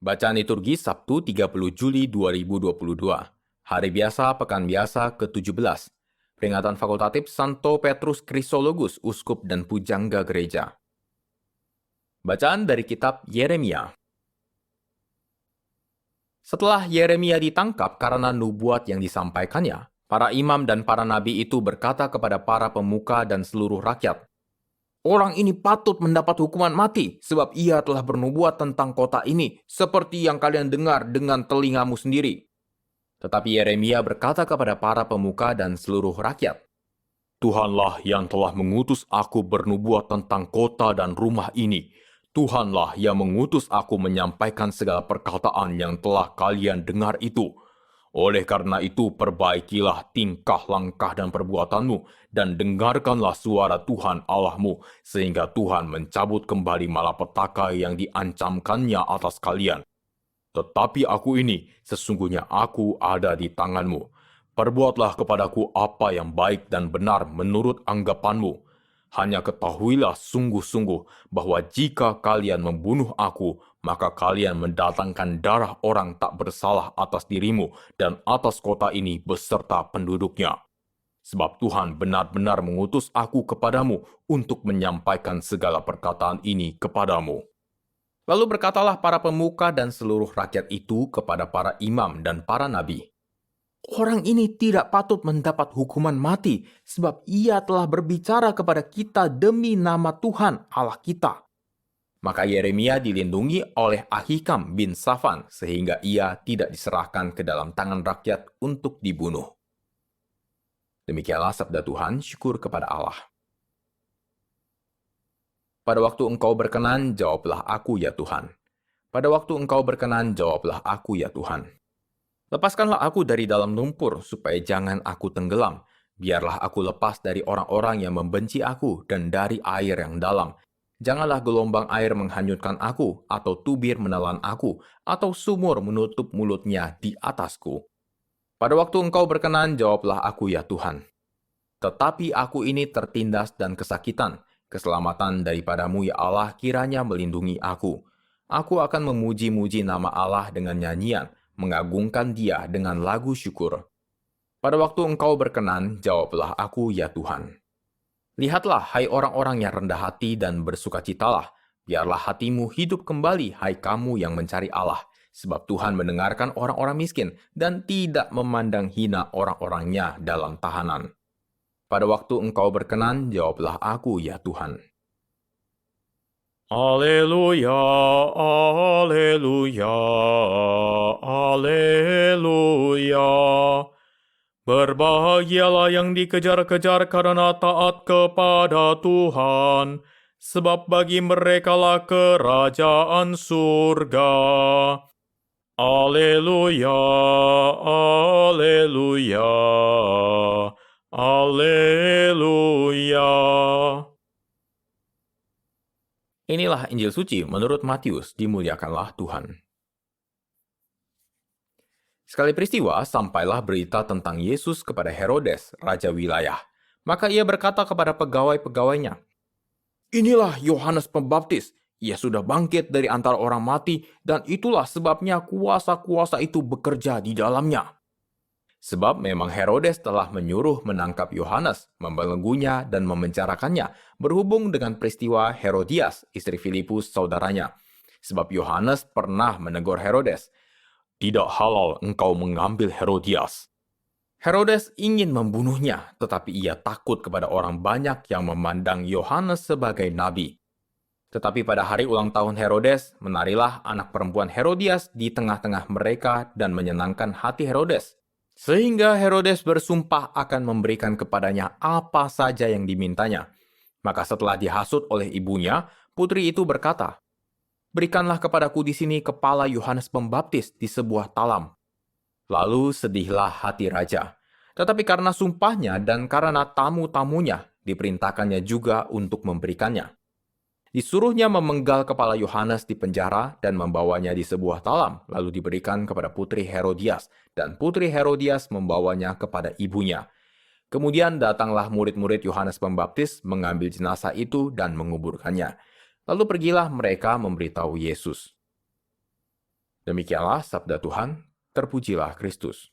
Bacaan liturgi Sabtu 30 Juli 2022. Hari biasa, pekan biasa ke-17. Peringatan fakultatif Santo Petrus Krisologus, Uskup dan Pujangga Gereja. Bacaan dari kitab Yeremia. Setelah Yeremia ditangkap karena nubuat yang disampaikannya, para imam dan para nabi itu berkata kepada para pemuka dan seluruh rakyat, "Orang ini patut mendapat hukuman mati, sebab ia telah bernubuat tentang kota ini, seperti yang kalian dengar dengan telingamu sendiri." Tetapi Yeremia berkata kepada para pemuka dan seluruh rakyat, "Tuhanlah yang telah mengutus aku bernubuat tentang kota dan rumah ini. Tuhanlah yang mengutus aku menyampaikan segala perkataan yang telah kalian dengar itu. Oleh karena itu, perbaikilah tingkah langkah dan perbuatanmu, dan dengarkanlah suara Tuhan Allahmu, sehingga Tuhan mencabut kembali malapetaka yang diancamkannya atas kalian. Tetapi aku ini, sesungguhnya aku ada di tanganmu. Perbuatlah kepadaku apa yang baik dan benar menurut anggapanmu. Hanya ketahuilah sungguh-sungguh bahwa jika kalian membunuh aku, maka kalian mendatangkan darah orang tak bersalah atas dirimu dan atas kota ini beserta penduduknya. Sebab Tuhan benar-benar mengutus aku kepadamu untuk menyampaikan segala perkataan ini kepadamu." Lalu berkatalah para pemuka dan seluruh rakyat itu kepada para imam dan para nabi, "Orang ini tidak patut mendapat hukuman mati, sebab ia telah berbicara kepada kita demi nama Tuhan Allah kita." Maka Yeremia dilindungi oleh Ahikam bin Safan, sehingga ia tidak diserahkan ke dalam tangan rakyat untuk dibunuh. Demikianlah sabda Tuhan, syukur kepada Allah. Pada waktu engkau berkenan, jawablah aku ya Tuhan. Pada waktu engkau berkenan, jawablah aku ya Tuhan. Lepaskanlah aku dari dalam lumpur, supaya jangan aku tenggelam. Biarlah aku lepas dari orang-orang yang membenci aku dan dari air yang dalam. Janganlah gelombang air menghanyutkan aku, atau tubir menelan aku, atau sumur menutup mulutnya di atasku. Pada waktu engkau berkenan, jawablah aku ya Tuhan. Tetapi aku ini tertindas dan kesakitan. Keselamatan daripadamu ya Allah kiranya melindungi aku. Aku akan memuji-muji nama Allah dengan nyanyian, mengagungkan Dia dengan lagu syukur. Pada waktu engkau berkenan, jawablah aku ya Tuhan. Lihatlah, hai orang-orang yang rendah hati dan bersukacitalah. Biarlah hatimu hidup kembali, hai kamu yang mencari Allah. Sebab Tuhan mendengarkan orang-orang miskin dan tidak memandang hina orang-orangnya dalam tahanan. Pada waktu engkau berkenan, jawablah aku ya Tuhan. Alleluia, alleluia, alleluia. Berbahagialah yang dikejar-kejar karena taat kepada Tuhan, sebab bagi merekalah kerajaan surga. Alleluia, alleluia, alleluia. Inilah Injil suci menurut Matius, dimuliakanlah Tuhan. Sekali peristiwa, sampailah berita tentang Yesus kepada Herodes, raja wilayah. Maka ia berkata kepada pegawai-pegawainya, "Inilah Yohanes Pembaptis. Ia sudah bangkit dari antara orang mati, dan itulah sebabnya kuasa-kuasa itu bekerja di dalamnya." Sebab memang Herodes telah menyuruh menangkap Yohanes, membelenggunya dan memenjarakannya, berhubung dengan peristiwa Herodias, istri Filipus saudaranya. Sebab Yohanes pernah menegur Herodes, "Tidak halal engkau mengambil Herodias." Herodes ingin membunuhnya, tetapi ia takut kepada orang banyak yang memandang Yohanes sebagai nabi. Tetapi pada hari ulang tahun Herodes, menarilah anak perempuan Herodias di tengah-tengah mereka dan menyenangkan hati Herodes. Sehingga Herodes bersumpah akan memberikan kepadanya apa saja yang dimintanya. Maka setelah dihasut oleh ibunya, putri itu berkata, "Berikanlah kepadaku di sini kepala Yohanes Pembaptis di sebuah talam." Lalu sedihlah hati raja. Tetapi karena sumpahnya dan karena tamu-tamunya, diperintahkannya juga untuk memberikannya. Disuruhnya memenggal kepala Yohanes di penjara dan membawanya di sebuah talam, lalu diberikan kepada putri Herodias, dan putri Herodias membawanya kepada ibunya. Kemudian datanglah murid-murid Yohanes Pembaptis mengambil jenazah itu dan menguburkannya. Lalu pergilah mereka memberitahu Yesus. Demikianlah sabda Tuhan, terpujilah Kristus.